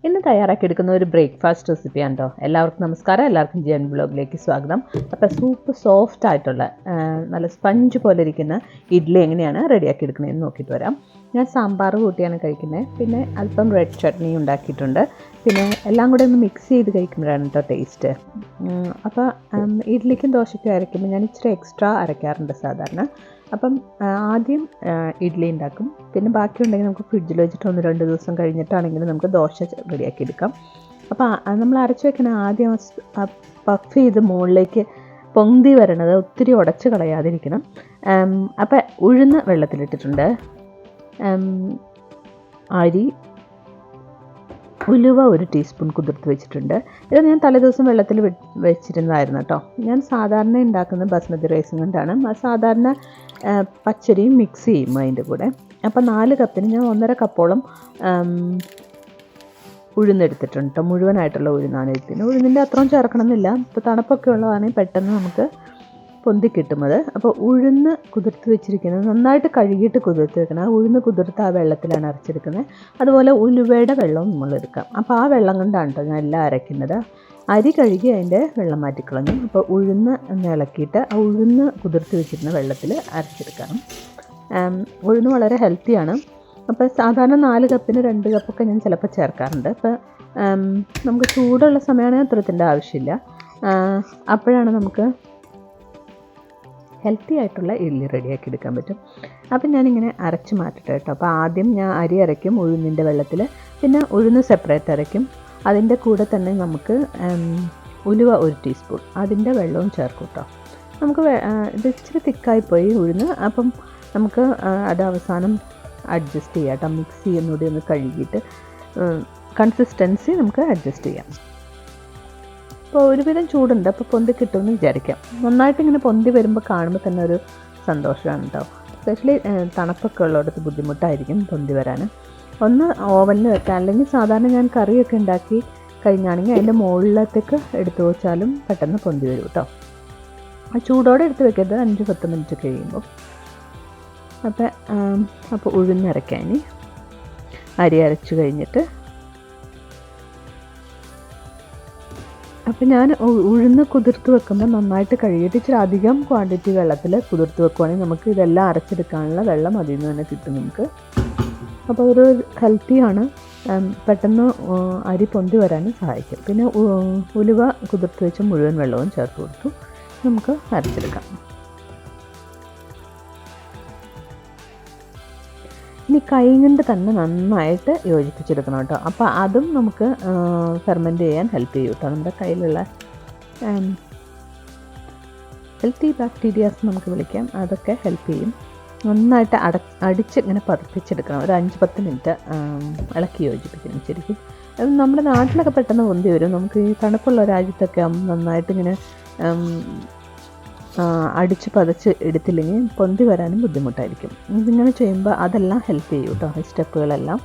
ഇന്ന് തയ്യാറാക്കിയെടുക്കുന്ന ഒരു ബ്രേക്ക്ഫാസ്റ്റ് റെസിപ്പിയാണ് കേട്ടോ. എല്ലാവർക്കും നമസ്കാരം, എല്ലാവർക്കും ജിയൻ ബ്ലോഗിലേക്ക് സ്വാഗതം. അപ്പോൾ സോഫ്റ്റ് ആയിട്ടുള്ള നല്ല സ്പഞ്ച് പോലെ ഇരിക്കുന്ന ഇഡ്ഡലി എങ്ങനെയാണ് റെഡിയാക്കി എടുക്കുന്നതെന്ന് നോക്കിയിട്ട് വരാം. ഞാൻ സാമ്പാർ കൂട്ടിയാണ് കഴിക്കുന്നത്, പിന്നെ അല്പം റെഡ് ചട്നി ഉണ്ടാക്കിയിട്ടുണ്ട്. പിന്നെ എല്ലാം കൂടെ ഒന്ന് മിക്സ് ചെയ്ത് കഴിക്കുമ്പോഴാണ് കേട്ടോ ടേസ്റ്റ്. അപ്പോൾ ഇഡ്ഡലിക്കും ദോശയ്ക്കും അരയ്ക്കുമ്പോൾ ഞാൻ ഇച്ചിരി എക്സ്ട്രാ അരയ്ക്കാറുണ്ട് സാധാരണ. അപ്പം ആദ്യം ഇഡ്ഡലി ഉണ്ടാക്കും, പിന്നെ ബാക്കിയുണ്ടെങ്കിൽ നമുക്ക് ഫ്രിഡ്ജിൽ വെച്ചിട്ട് 1-2 ദിവസം കഴിഞ്ഞിട്ടാണെങ്കിലും നമുക്ക് ദോശ റെഡിയാക്കി എടുക്കാം. അപ്പോൾ നമ്മൾ അരച്ച് വെക്കണ ആദ്യം പഫ് ചെയ്ത് മുകളിലേക്ക് പൊന്തി വരണത് ഒത്തിരി ഉടച്ച് കളയാതിരിക്കണം. അപ്പോൾ ഉഴുന്ന് വെള്ളത്തിലിട്ടിട്ടുണ്ട്, അരി, ഉലുവ 1 ടീസ്പൂൺ കുതിർത്ത് വെച്ചിട്ടുണ്ട്. ഇത് ഞാൻ തലേദിവസം വെള്ളത്തിൽ വെച്ചിരുന്നതായിരുന്നു കേട്ടോ. ഞാൻ സാധാരണ ഉണ്ടാക്കുന്നത് ബസ്മതി റൈസും കൊണ്ടാണ്. സാധാരണ പച്ചരിയും മിക്സ് ചെയ്യും അതിൻ്റെ കൂടെ. അപ്പോൾ 4 കപ്പിന് ഞാൻ 1.5 കപ്പോളം ഉഴുന്നെടുത്തിട്ടുണ്ട് കേട്ടോ. മുഴുവനായിട്ടുള്ള ഉഴുന്നാണ് എടുക്കുന്നത്. ഉഴുന്നിൻ്റെ അത്രയും ചേർക്കണമെന്നില്ല. ഇപ്പോൾ തണുപ്പൊക്കെ ഉള്ളതാണെങ്കിൽ പെട്ടെന്ന് നമുക്ക് പൊന്തി കിട്ടുന്നത്. അപ്പോൾ ഉഴുന്ന് കുതിർത്ത് വെച്ചിരിക്കുന്നത് നന്നായിട്ട് കഴുകിയിട്ട് കുതിർത്ത് വെക്കണം. ആ ഉഴുന്ന് കുതിർത്ത് ആ വെള്ളത്തിലാണ് അരച്ചെടുക്കുന്നത്. അതുപോലെ ഉലുവയുടെ വെള്ളവും നമ്മൾ എടുക്കാം. അപ്പോൾ ആ വെള്ളം കൊണ്ടാണ് കേട്ടോ ഞാൻ എല്ലാം അരയ്ക്കുന്നത്. അരി കഴുകി അതിൻ്റെ വെള്ളം മാറ്റിക്കളഞ്ഞു. അപ്പോൾ ഉഴുന്ന് ഇളക്കിയിട്ട് ആ ഉഴുന്ന് കുതിർത്ത് വെച്ചിരുന്ന വെള്ളത്തിൽ അരച്ചെടുക്കണം. ഉഴുന്ന് വളരെ ഹെൽത്തിയാണ്. അപ്പോൾ സാധാരണ 4 കപ്പിന് 2 കപ്പൊക്കെ ഞാൻ ചിലപ്പോൾ ചേർക്കാറുണ്ട്. അപ്പോൾ നമുക്ക് ചൂടുള്ള സമയമാണെങ്കിൽ അത്രത്തിൻ്റെ ആവശ്യമില്ല. അപ്പോഴാണ് നമുക്ക് ഹെൽത്തി ആയിട്ടുള്ള ഇഡ്ഡലി റെഡിയാക്കി എടുക്കാൻ പറ്റും. അപ്പം ഞാനിങ്ങനെ അരച്ച് മാറ്റട്ടെ കേട്ടോ. അപ്പോൾ ആദ്യം ഞാൻ അരി അരയ്ക്കും ഉഴുന്നിൻ്റെ വെള്ളത്തിൽ, പിന്നെ ഉഴുന്ന് സെപ്പറേറ്റ് അരയ്ക്കും. അതിൻ്റെ കൂടെ തന്നെ നമുക്ക് ഉലുവ 1 ടീസ്പൂൺ അതിൻ്റെ വെള്ളവും ചേർക്കും കേട്ടോ. നമുക്ക് ഇത് ഇച്ചിരി തിക്കായിപ്പോയി ഉഴുന്ന്. അപ്പം നമുക്ക് അത് അവസാനം അഡ്ജസ്റ്റ് ചെയ്യാം കേട്ടോ. മിക്സി ഒന്നുകൂടി ഒന്ന് കഴുകിയിട്ട് കൺസിസ്റ്റൻസി നമുക്ക് അഡ്ജസ്റ്റ് ചെയ്യാം. അപ്പോൾ ഒരുവിധം ചൂടുണ്ട്, അപ്പോൾ പൊന്തി കിട്ടുമെന്ന് വിചാരിക്കാം. നന്നായിട്ട് ഇങ്ങനെ പൊന്തി വരുമ്പോൾ കാണുമ്പോൾ തന്നെ ഒരു സന്തോഷമാണ് കേട്ടോ. എസ്പെഷ്യലി തണുപ്പൊക്കെ ഉള്ളിടത്ത് ബുദ്ധിമുട്ടായിരിക്കും പൊന്തി വരാൻ. ഒന്ന് ഓവനിൽ വെക്കാം, അല്ലെങ്കിൽ സാധാരണ ഞാൻ കറിയൊക്കെ ഉണ്ടാക്കി കഴിഞ്ഞാണെങ്കിൽ അതിൻ്റെ മുകളിലത്തേക്ക് എടുത്തു വെച്ചാലും പെട്ടെന്ന് പൊന്തി വരും കേട്ടോ. ആ ചൂടോടെ എടുത്ത് വെക്കരുത്, 5-10 മിനിറ്റ് കഴിയുമ്പോൾ. അപ്പോൾ ഉഴുന്നരയ്ക്കാൻ അരി അരച്ച് കഴിഞ്ഞിട്ട്, അപ്പോൾ ഞാൻ ഉഴുന്ന് കുതിർത്ത് വെക്കുമ്പോൾ നന്നായിട്ട് കഴുകിയിട്ട് ഇച്ചിരി അധികം ക്വാണ്ടിറ്റി വെള്ളത്തിൽ കുതിർത്ത് വെക്കുവാണെങ്കിൽ നമുക്ക് ഇതെല്ലാം അരച്ചെടുക്കാനുള്ള വെള്ളം അതിൽ നിന്ന് തന്നെ കിട്ടും നമുക്ക്. അപ്പോൾ ഒരു ഹെൽത്തിയാണ്, പെട്ടെന്ന് അരി പൊന്തി വരാനും സഹായിക്കും. പിന്നെ ഉലുവ കുതിർത്ത് വെച്ച മുഴുവൻ വെള്ളവും ചേർത്ത് കൊടുത്തു നമുക്ക് അരച്ചെടുക്കാം. ഇനി കൈ കൊണ്ട് തന്നെ നന്നായിട്ട് യോജിപ്പിച്ചെടുക്കണം കേട്ടോ. അപ്പോൾ അതും നമുക്ക് ഫെർമെൻറ്റ് ചെയ്യാൻ ഹെൽപ്പ് ചെയ്യും കേട്ടോ. നമ്മുടെ കയ്യിലുള്ള ഹെൽത്തി ബാക്ടീരിയാസ് നമുക്ക് വിളിക്കാം, അതൊക്കെ ഹെൽപ്പ് ചെയ്യും. നന്നായിട്ട് അടിച്ച് ഇങ്ങനെ പതപ്പിച്ചെടുക്കണം. ഒരു 5-10 മിനിറ്റ് ഇളക്കി യോജിപ്പിക്കണം ശരിക്കും. അത് നമ്മുടെ നാട്ടിലൊക്കെ പെട്ടെന്ന് പൊന്തി വരും. നമുക്ക് ഈ തണുപ്പുള്ള രാജ്യത്തൊക്കെ നന്നായിട്ട് ഇങ്ങനെ അടിച്ച് പതച്ച് എടുത്തില്ലെങ്കിൽ പൊന്തി വരാനും ബുദ്ധിമുട്ടായിരിക്കും. ഇതിങ്ങനെ ചെയ്യുമ്പോൾ അതെല്ലാം ഹെൽപ്പ് ചെയ്യും കേട്ടോ, ഈ സ്റ്റെപ്പുകളെല്ലാം.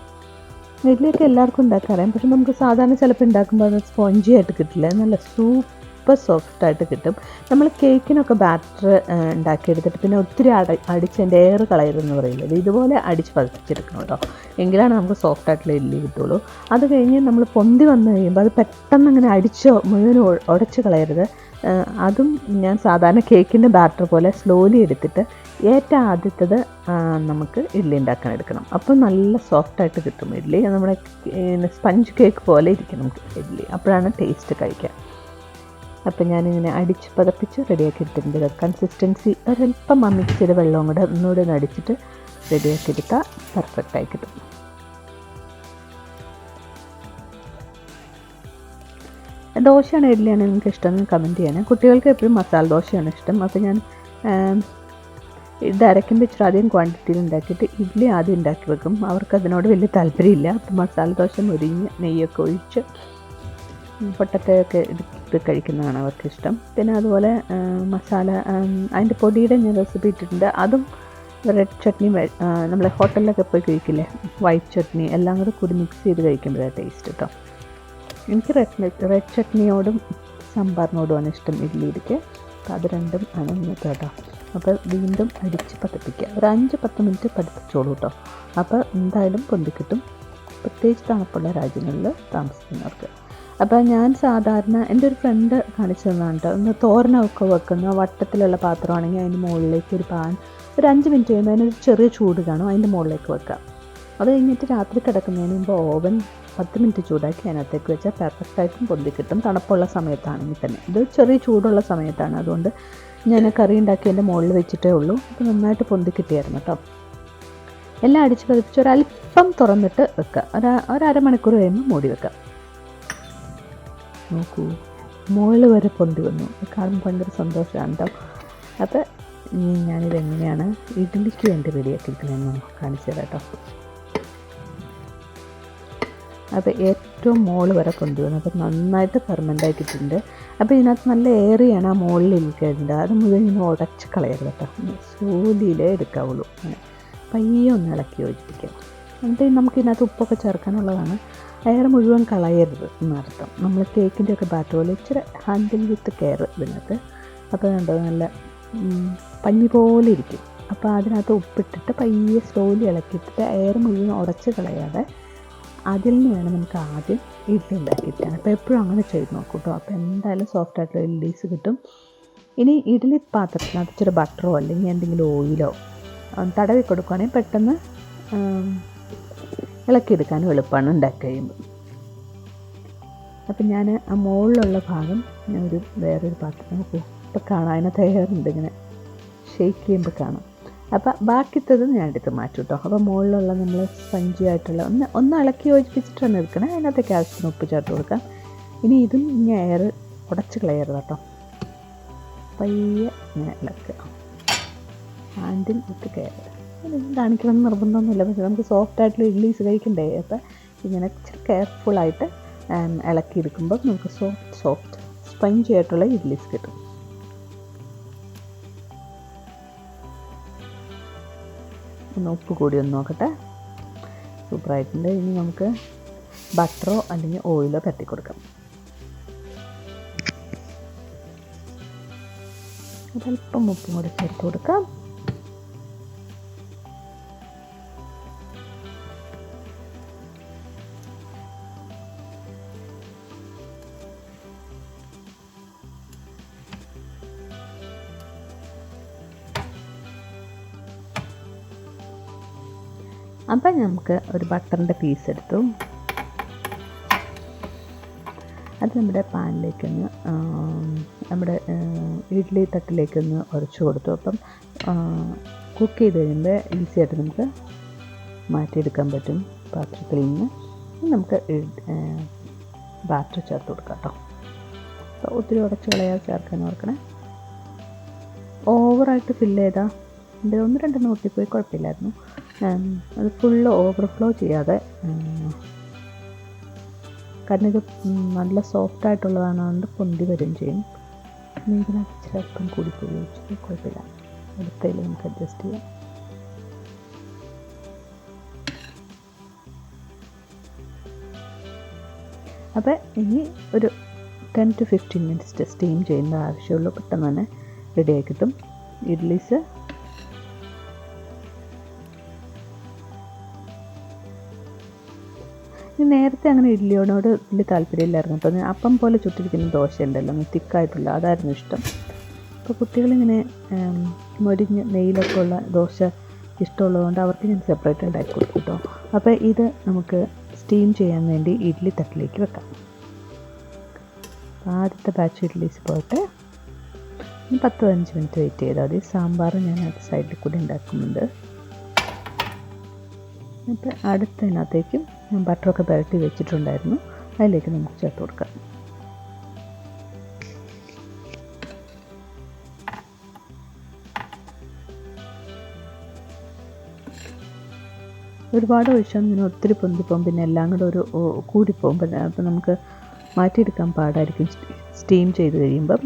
ഇതിലേക്ക് എല്ലാവർക്കും ഉണ്ടാക്കാറിയാം, പക്ഷെ നമുക്ക് സാധാരണ ചിലപ്പോൾ ഉണ്ടാക്കുമ്പോൾ അത് സ്പോഞ്ചി ആയിട്ട് കിട്ടില്ല, നല്ല സൂപ്പർ സോഫ്റ്റായിട്ട് കിട്ടും. നമ്മൾ കേക്കിനൊക്കെ ബാറ്റർ ഉണ്ടാക്കിയെടുത്തിട്ട് പിന്നെ ഒത്തിരി അടിച്ചതിൻ്റെ എയർ കളയരുതെന്ന് പറയുന്നത്, ഇതുപോലെ അടിച്ച് പതപ്പിച്ചെടുക്കണം കേട്ടോ. എങ്കിലാണ് നമുക്ക് സോഫ്റ്റായിട്ടുള്ള ഇഡ്ഡലി കിട്ടുള്ളൂ. അത് കഴിഞ്ഞ് നമ്മൾ പൊന്തി വന്നു കഴിയുമ്പോൾ അത് പെട്ടെന്ന് അങ്ങനെ അടിച്ച് മുഴുവൻ ഉടച്ച് കളയരുത്. അതും ഞാൻ സാധാരണ കേക്കിൻ്റെ ബാറ്റർ പോലെ സ്ലോലി എടുത്തിട്ട് ഏറ്റവും ആദ്യത്തത് നമുക്ക് ഇഡ്ഡലി ഉണ്ടാക്കാൻ എടുക്കണം. അപ്പോൾ നല്ല സോഫ്റ്റായിട്ട് കിട്ടും ഇഡ്ഡലി. നമ്മുടെ സ്പഞ്ച് കേക്ക് പോലെ ഇരിക്കും നമുക്ക് ഇഡ്ഡലി, അപ്പോഴാണ് ടേസ്റ്റ് കഴിക്കാൻ. അപ്പോൾ ഞാനിങ്ങനെ അടിച്ച് പതപ്പിച്ച് റെഡിയാക്കി എടുത്തിട്ടുണ്ട്. കൺസിസ്റ്റൻസി ഒരല്പം മിക്സിയുടെ വെള്ളവും കൂടെ ഒന്നുകൂടെ അടിച്ചിട്ട് റെഡിയാക്കി എടുത്താൽ പെർഫെക്റ്റായി കിട്ടും. ദോശയാണ് ഇഡ്ഡലിയാണ് നിങ്ങൾക്ക് ഇഷ്ടം കമൻറ്റ് ചെയ്യണം. കുട്ടികൾക്ക് എപ്പോഴും മസാല ദോശയാണ് ഇഷ്ടം. അപ്പോൾ ഞാൻ ഇത് അരയ്ക്കുമ്പോൾ ഇച്ചിരി അധികം ക്വാണ്ടിറ്റിയിൽ ഉണ്ടാക്കിയിട്ട് ഇഡ്ഡലി ആദ്യം ഉണ്ടാക്കി വെക്കും. അവർക്ക് അതിനോട് വലിയ താല്പര്യമില്ല. അപ്പോൾ മസാല ദോശ മുരിഞ്ഞ് നെയ്യൊക്കെ ഒഴിച്ച് പൊട്ടറ്റയൊക്കെ എടുത്ത് കഴിക്കുന്നതാണ് അവർക്കിഷ്ടം. പിന്നെ അതുപോലെ മസാല അതിൻ്റെ പൊടിയുടെ ഞാൻ റെസിപ്പി ഇട്ടിട്ടുണ്ട്. അതും റെഡ് ചട്നി നമ്മൾ ഹോട്ടലിലൊക്കെ പോയി കഴിക്കില്ലേ, വൈറ്റ് ചട്നി എല്ലാം കൂടി മിക്സ് ചെയ്ത് കഴിക്കുമ്പോഴാണ് ടേസ്റ്റ് കേട്ടോ. എനിക്ക് റെഡ് ചട്നിയോടും സാമ്പാറിനോടുമാണ് ഇഷ്ടം ഇഡ്ഡലിക്ക്. അപ്പോൾ അത് രണ്ടും ആണ് ഇന്നത്തെ കേട്ടോ. അപ്പോൾ വീണ്ടും അടിച്ച് പതപ്പിക്കുക. ഒരു 5-10 മിനിറ്റ് പതപ്പിച്ചോളൂ കേട്ടോ. അപ്പോൾ എന്തായാലും പൊന്തിക്കിട്ടും. പ്രത്യേകിച്ച് തണുപ്പുള്ള രാജ്യങ്ങളിൽ താമസിക്കുന്നവർക്ക്. അപ്പോൾ ഞാൻ സാധാരണ എൻ്റെ ഒരു ഫ്രണ്ട് കാണിച്ചു തന്നതാണ് കേട്ടോ. ഒന്ന് തോരനൊക്കെ വെക്കുന്ന വട്ടത്തിലുള്ള പാത്രമാണെങ്കിൽ അതിൻ്റെ മുകളിലേക്ക് ഒരു പാൻ ഒരു 5 മിനിറ്റ് കഴിയുമ്പോൾ അതിനൊരു ചെറിയ ചൂട് കാണും, അതിൻ്റെ മുകളിലേക്ക് വെക്കാം. അത് കഴിഞ്ഞിട്ട് രാത്രി കിടക്കുന്നതിന് മുമ്പ് ഓവൻ 10 മിനിറ്റ് ചൂടാക്കി അതിനകത്തേക്ക് വെച്ചാൽ പെർഫെക്റ്റായിട്ടും പൊന്തി കിട്ടും, തണുപ്പുള്ള സമയത്താണെങ്കിൽ തന്നെ. ഇത് ചെറിയ ചൂടുള്ള സമയത്താണ്, അതുകൊണ്ട് ഞാൻ കറി ഉണ്ടാക്കിയതിൻ്റെ മുകളിൽ വെച്ചിട്ടേ ഉള്ളൂ. അപ്പോൾ നന്നായിട്ട് പൊന്തി കിട്ടിയായിരുന്നു കേട്ടോ. എല്ലാം അടിച്ച് പതിപ്പിച്ച് ഒരല്പം തുറന്നിട്ട് വെക്കുക. ഒരു അരമണിക്കൂർ കഴിയുമ്പോൾ മൂടി വെക്കാം. നോക്കൂ, മുകളിൽ വരെ പൊന്തി വന്നു. കാണുമ്പോൾ ഭയങ്കര സന്തോഷമാണ് കേട്ടോ. അപ്പോൾ ഞാനിതെങ്ങനെയാണ് ഇഡ്ഡലിക്ക് വേണ്ടി റെഡിയാക്കിയിരിക്കുന്നതെന്ന് കാണിച്ചു തരാം കേട്ടോ. അപ്പോൾ ഏറ്റവും മുകളിൽ വരെ പൊന്തി വന്നു. അപ്പോൾ നന്നായിട്ട് ഫെർമെൻ്റ് ആക്കിയിട്ടുണ്ട്. അപ്പോൾ ഇതിനകത്ത് നല്ല ഏറിയാണ് ആ മുകളിൽ ഇരിക്കേണ്ടത്. അത് മുഴുവൻ ഇങ്ങനെ ഉടച്ച് കളയരുത് കേട്ടോ. സ്ലോലിയിലേ എടുക്കാവുള്ളൂ. അങ്ങനെ പയ്യെ ഒന്ന് ഇളക്കി യോജിപ്പിക്കാം. എന്നിട്ട് നമുക്കിതിനകത്ത് ഉപ്പൊക്കെ ചേർക്കാനുള്ളതാണ്. എയർ മുഴുവൻ കളയരുത് എന്നർത്ഥം. നമ്മൾ കേക്കിൻ്റെ ഒക്കെ ബാറ്റർ പോലെ ഇച്ചിരി ഹാൻഡിൽ വിത്ത് കെയർ ഇതിനകത്ത്. അപ്പോൾ കണ്ടോ, നല്ല പഞ്ഞി പോലെ ഇരിക്കും. അപ്പോൾ അതിനകത്ത് ഉപ്പിട്ടിട്ട് പയ്യെ സ്ലോലി ഇളക്കിയിട്ടിട്ട് എയർ മുഴുവൻ ഉടച്ച് കളയാതെ അതിൽ നിന്ന് വേണം നമുക്ക് ആദ്യം ഇഡ്ഡലി ഉണ്ടാക്കിയിട്ടാണ്. അപ്പോൾ എപ്പോഴും അങ്ങനെ ചെയ്ത് നോക്കൂ കേട്ടോ. അപ്പോൾ എന്തായാലും സോഫ്റ്റായിട്ടുള്ള ഇഡ്ഡലീസ് കിട്ടും. ഇനി ഇഡ്ഡലി പാത്രത്തിനകത്ത് ഇച്ചിരി ബട്ടറോ അല്ലെങ്കിൽ എന്തെങ്കിലും ഓയിലോ തടവി കൊടുക്കുകയാണെങ്കിൽ പെട്ടെന്ന് ഇളക്കിയെടുക്കാനും എളുപ്പമാണ് ഉണ്ടാക്കി കഴിയുമ്പോൾ. അപ്പം ഞാൻ ആ മുകളിലുള്ള ഭാഗം ഞാൻ വേറൊരു പാത്രം നോക്കൂ, ഇപ്പോൾ കാണാം, അതിനകത്ത് എയറുണ്ട്, ഇങ്ങനെ ഷെയ്ക്ക് ചെയ്യുമ്പോൾ കാണാം. അപ്പോൾ ബാക്കിത്തത് ഞാൻ എടുത്ത് മാറ്റും കേട്ടോ. അപ്പോൾ മുകളിലുള്ള നമ്മൾ സ്പഞ്ചി ആയിട്ടുള്ള ഒന്ന് ഇളക്കി യോജിപ്പിച്ചിട്ടാണ് എടുക്കണേ. അതിനകത്തേക്ക് ആവശ്യത്തിന് ഉപ്പ് ചേർത്ത് കൊടുക്കാം. ഇനി ഇതും ഇങ്ങനെ എയർ ഉടച്ച് കളയരുത് കേട്ടോ. പയ്യെ ഇങ്ങനെ ഇളക്കുക, ഹാൻഡിൽ വിത്ത് കെയർ. കാണിക്കണമെന്ന് നിർബന്ധമൊന്നുമില്ല, പക്ഷേ നമുക്ക് സോഫ്റ്റായിട്ടുള്ള ഇഡ്ഡലീസ് കഴിക്കണ്ടേ. അപ്പോൾ ഇങ്ങനെ കെയർഫുള്ളായിട്ട് ഇളക്കിയെടുക്കുമ്പോൾ നമുക്ക് സോഫ്റ്റ് സ്പഞ്ചി ആയിട്ടുള്ള ഇഡ്ഡലീസ് കിട്ടും. ഒന്ന് ഉപ്പ് കൂടി ഒന്ന് നോക്കട്ടെ. സൂപ്പറായിട്ടുണ്ട്. ഇനി നമുക്ക് ബട്ടറോ അല്ലെങ്കിൽ ഓയിലോ തട്ടി കൊടുക്കാം. ഒരല്പം ഉപ്പും കൂടി ചേർത്ത് കൊടുക്കാം. അപ്പം നമുക്ക് ഒരു ബട്ടറിൻ്റെ പീസ് എടുത്തു, അത് നമ്മുടെ പാനിലേക്കൊന്ന് നമ്മുടെ ഇഡ്ഡലി തട്ടിലേക്കൊന്ന് ഉരച്ച് കൊടുത്തു. അപ്പം കുക്ക് ചെയ്ത് കഴിയുമ്പോൾ ഈസി ആയിട്ട് നമുക്ക് മാറ്റിയെടുക്കാൻ പറ്റും പാത്രത്തിൽ നിന്ന്. നമുക്ക് ബാറ്റർ ചേർത്ത് കൊടുക്കാം കേട്ടോ. അപ്പോൾ ഒത്തിരി ഉടച്ച് കളയാതെ ചേർക്കാൻ ഓർക്കണേ. ഓവറായിട്ട് ഫില്ല് ചെയ്താൽ എൻ്റെ 1-2 ഒട്ടിപ്പോയി, കുഴപ്പമില്ലായിരുന്നു. അത് ഫുള്ള് ഓവർഫ്ലോ ചെയ്യാതെ, കാരണം ഇത് നല്ല സോഫ്റ്റായിട്ടുള്ളതാണതുകൊണ്ട് പൊന്തി വരും ചെയ്യും. ഇതിനകത്ത് ഇച്ചിരി അല്പം കൂടിപ്പോയി വെച്ചിട്ട് കുഴപ്പമില്ല, അടുത്തതിൽ നമുക്ക് അഡ്ജസ്റ്റ് ചെയ്യാം. അപ്പോൾ ഇനി ഒരു 10 to 15 മിനിറ്റ്സ് സ്റ്റീം ചെയ്യുന്ന ആവശ്യമുള്ളൂ. പെട്ടെന്ന് തന്നെ റെഡിയായി കിട്ടും ഇഡ്ഡലീസ്. നേരത്തെ അങ്ങനെ ഇഡ്ഡലിയോട് വലിയ താല്പര്യമില്ലായിരുന്നു കേട്ടോ. അപ്പം പോലെ ചുട്ടിരിക്കുന്ന ദോശ ഉണ്ടല്ലോ, തിക്കായിട്ടുള്ള, അതായിരുന്നു ഇഷ്ടം. അപ്പോൾ കുട്ടികളിങ്ങനെ മൊരിഞ്ഞ് നെയ്യിലൊക്കെ ഉള്ള ദോശ ഇഷ്ടമുള്ളതുകൊണ്ട് അവർക്ക് ഞാൻ സെപ്പറേറ്റ് ഉണ്ടാക്കി കൊടുക്കും കേട്ടോ. അപ്പോൾ ഇത് നമുക്ക് സ്റ്റീം ചെയ്യാൻ വേണ്ടി ഇഡ്ഡലി തട്ടിലേക്ക് വെക്കാം. ആദ്യത്തെ ബാച്ച് ഇഡ്ഡലീസ് പോയിട്ട് 10-15 മിനിറ്റ് വെയിറ്റ് ചെയ്താൽ മതി. സാമ്പാർ ഞാൻ അത് സൈഡിൽ കൂടി ഉണ്ടാക്കുന്നുണ്ട്. അപ്പോൾ അടുത്തതിനകത്തേക്കും ഞാൻ ബട്ടറൊക്കെ പുരട്ടി വെച്ചിട്ടുണ്ടായിരുന്നു, അതിലേക്ക് നമുക്ക് ചേർത്ത് കൊടുക്കാം. ഒരുപാട് ഒഴിച്ചാൽ ഇങ്ങനെ ഒത്തിരി പൊന്തിപ്പോകും, പിന്നെ എല്ലാം കൂടെ ഒരു കൂടിപ്പോകും. അപ്പോൾ നമുക്ക് മാറ്റിയെടുക്കാൻ പാടായിരിക്കും സ്റ്റീം ചെയ്ത് കഴിയുമ്പം.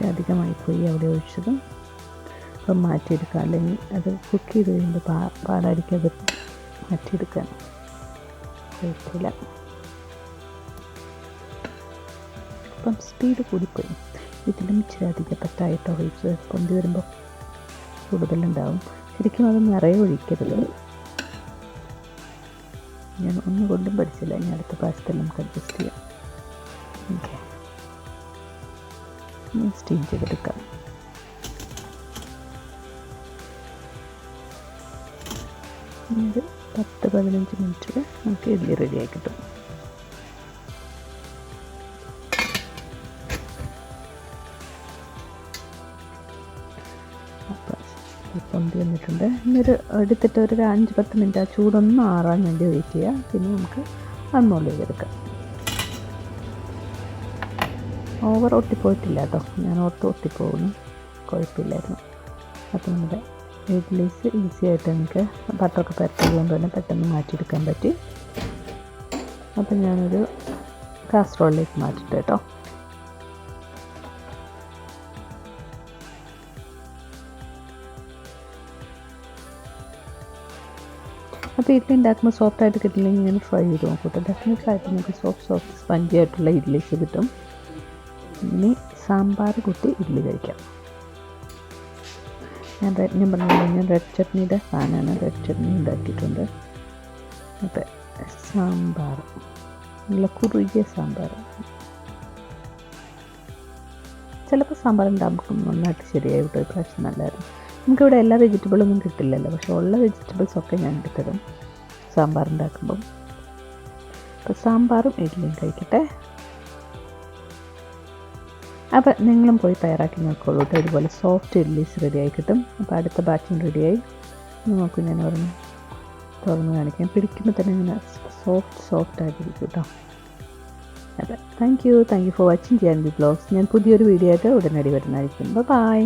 കുറച്ച് അധികമായിപ്പോയി അവിടെ ഒഴിച്ചത്. അപ്പം മാറ്റിയെടുക്കുക, അല്ലെങ്കിൽ അത് കുക്ക് ചെയ്ത് കഴിയുമ്പോൾ പാടായിരിക്കും അത് മാറ്റിയെടുക്കാൻ. കുഴപ്പമില്ല. അപ്പം സ്പീഡ് കൂടിപ്പോയി. ഇതിലും ഇച്ചിരി അധികം പറ്റായിട്ടോ ഒഴിച്ച് പൊന്തി വരുമ്പോൾ കൂടുതലുണ്ടാവും. ശരിക്കും അത് നിറയെ ഒഴിക്കരുത്. ഞാൻ ഒന്നുകൊണ്ടും പഠിച്ചില്ല. ഇനി അടുത്ത പ്രാവശ്യത്തിൽ നമുക്ക് അഡ്ജസ്റ്റ് ചെയ്യാം. ഓക്കെ, ഇനി സ്റ്റീം ചെയ്തെടുക്കാം. ഒരു 10-15 മിനിറ്റിൽ നമുക്ക് ഇഡ്ഡലി റെഡിയായി കിട്ടും. പൊന്തി വന്നിട്ടുണ്ട്. ഇന്നൊരു എടുത്തിട്ട് ഒരു 5-10 മിനിറ്റ് ആ ചൂടൊന്ന് ആറാൻ വേണ്ടി വെയിറ്റ് ചെയ്യുക. പിന്നെ നമുക്ക് അൺമോൾഡ് ചെയ്തെടുക്കാം. ഓവർ ഒട്ടിപ്പോയിട്ടില്ല കേട്ടോ. ഞാൻ ഒട്ടിപ്പോകുന്നു, കുഴപ്പമില്ലായിരുന്നു. അപ്പോൾ നമ്മുടെ ഇഡ്ഡലീസ് ഈസി ആയിട്ട് നമുക്ക് ബട്ടറൊക്കെ പരത്തുകൊണ്ട് തന്നെ പെട്ടെന്ന് മാറ്റിയെടുക്കാൻ പറ്റി. അപ്പം ഞാനൊരു കാസറോളിലേക്ക് മാറ്റിട്ട് കേട്ടോ. അപ്പോൾ ഇഡ്ഡലി ഉണ്ടാക്കുമ്പോൾ സോഫ്റ്റായിട്ട് കിട്ടില്ലെങ്കിൽ ഇങ്ങനെ ട്രൈ ചെയ്ത് നോക്കൂട്ടോ. ഡെഫിനറ്റായിട്ട് നമുക്ക് സോഫ്റ്റ് സ്പഞ്ചി ആയിട്ടുള്ള ഇഡ്ഡലീസ് കിട്ടും. ഇനി സാമ്പാർ കൂട്ടി ഇഡ്ഡലി കഴിക്കാം. ഞാൻ പറഞ്ഞില്ല, ഞാൻ റെഡ് ചട്നിയുടെ ഫാനാണ്. റെഡ് ചട്നി ഉണ്ടാക്കിയിട്ടുണ്ട്. അപ്പോൾ സാമ്പാർ നല്ല കുറുകിയ സാമ്പാർ. ചിലപ്പോൾ സാമ്പാർ ഉണ്ടാകുമ്പോൾ നന്നായിട്ട് ശരിയായിട്ട് ഒരു പ്രാവശ്യം നല്ലതായിരുന്നു. നമുക്കിവിടെ എല്ലാ വെജിറ്റബിളൊന്നും കിട്ടില്ലല്ലോ, പക്ഷെ ഉള്ള വെജിറ്റബിൾസൊക്കെ ഞാൻ എടുത്തിടും സാമ്പാർ ഉണ്ടാക്കുമ്പം. അപ്പോൾ സാമ്പാറും ഇഡ്ഡലിയും കഴിക്കട്ടെ. അപ്പോൾ നിങ്ങളും പോയി തയ്യാറാക്കി നോക്കുള്ളൂ കേട്ടോ. ഇതുപോലെ സോഫ്റ്റ് ഇഡ്ഡലീസ് റെഡിയായി കിട്ടും. അപ്പോൾ അടുത്ത ബാച്ചും റെഡിയായി. നോക്കൂ, ഞാൻ ഒരെണ്ണം തുറന്ന് കാണിക്കാം. പിടിക്കുമ്പോൾ തന്നെ ഇങ്ങനെ സോഫ്റ്റ് ആയിട്ടിരിക്കും കേട്ടോ. അതെ, thank you for watching JNB Vlogs. ഞാൻ പുതിയൊരു വീഡിയോ ആയിട്ട് ഉടനടി വരുന്നതായിരിക്കും. ബൈ.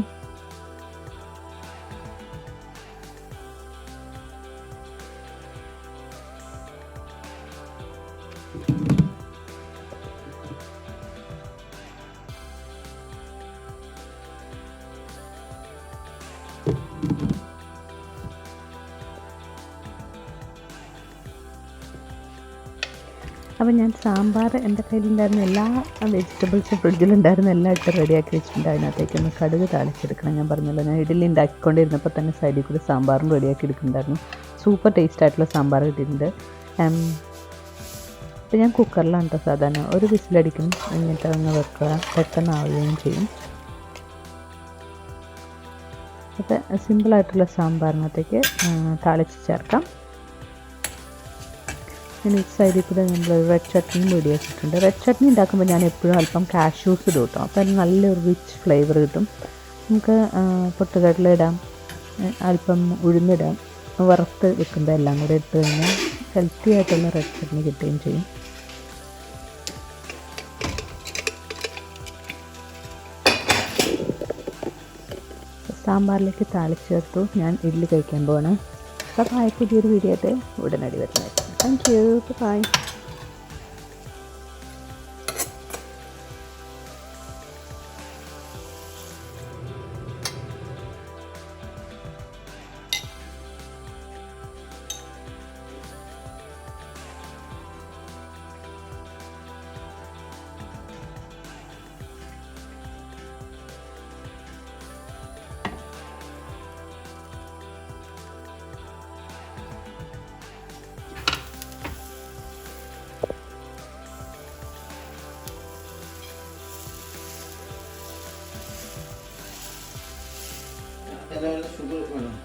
അപ്പോൾ ഞാൻ സാമ്പാർ എൻ്റെ കയ്യിലുണ്ടായിരുന്ന എല്ലാ വെജിറ്റബിൾസും ഫ്രിഡ്ജിലുണ്ടായിരുന്ന എല്ലാം ഇട്ട് റെഡിയാക്കി വെച്ചിട്ടുണ്ട്. അതിനകത്തേക്കൊന്ന് കടുക് താളിച്ചെടുക്കണം. ഞാൻ പറഞ്ഞല്ലോ, ഞാൻ ഇഡ്ഡലി ഉണ്ടാക്കിക്കൊണ്ടിരുന്നപ്പോൾ തന്നെ സൈഡിൽ കൂടി സാമ്പാറും റെഡിയാക്കി എടുക്കുന്നുണ്ടായിരുന്നു. സൂപ്പർ ടേസ്റ്റ് ആയിട്ടുള്ള സാമ്പാർ കിട്ടിയിട്ടുണ്ട്. അപ്പോൾ ഞാൻ കുക്കറിലാണ് കേട്ടോ സാധാരണ. ഒരു വിസിലടിക്കും, എന്നിട്ട് ഒന്ന് വെക്കുക, പെട്ടെന്ന് ആവുകയും ചെയ്യും. അപ്പോൾ സിമ്പിളായിട്ടുള്ള സാമ്പാറിനകത്തേക്ക് താളിച്ച് ചേർക്കാം. പിന്നെ ഈ സൈഡിൽ കൂടെ നമ്മൾ റെഡ് ചട്നിയും റെഡിയാക്കിയിട്ടുണ്ട്. റെഡ് ചട്നി ഉണ്ടാക്കുമ്പോൾ ഞാൻ എപ്പോഴും അല്പം കാഷ്യൂസ് ഇടും കേട്ടോ. അപ്പോൾ അതിന് നല്ലൊരു റിച്ച് ഫ്ലേവർ കിട്ടും. നമുക്ക് പൊട്ടുകടല ഇടാം, അല്പം ഉഴുന്നിടാം. വറുത്ത് വെക്കുമ്പോൾ എല്ലാം കൂടെ ഇട്ട് കഴിഞ്ഞാൽ ഹെൽത്തി ആയിട്ടുള്ള റെഡ് ചട്നി കിട്ടുകയും ചെയ്യും. സാമ്പാറിലേക്ക് താളിച്ച് ചേർത്തു. ഞാൻ ഇഡ്ഡലി കഴിക്കാൻ പോവാണ്. അപ്പോൾ പുതിയൊരു വീഡിയോ ആയിട്ട് ഉടനടി വരുന്നതായിരിക്കും. Thank you, bye. എല്ലാവരും ഷുഗർ വേണം.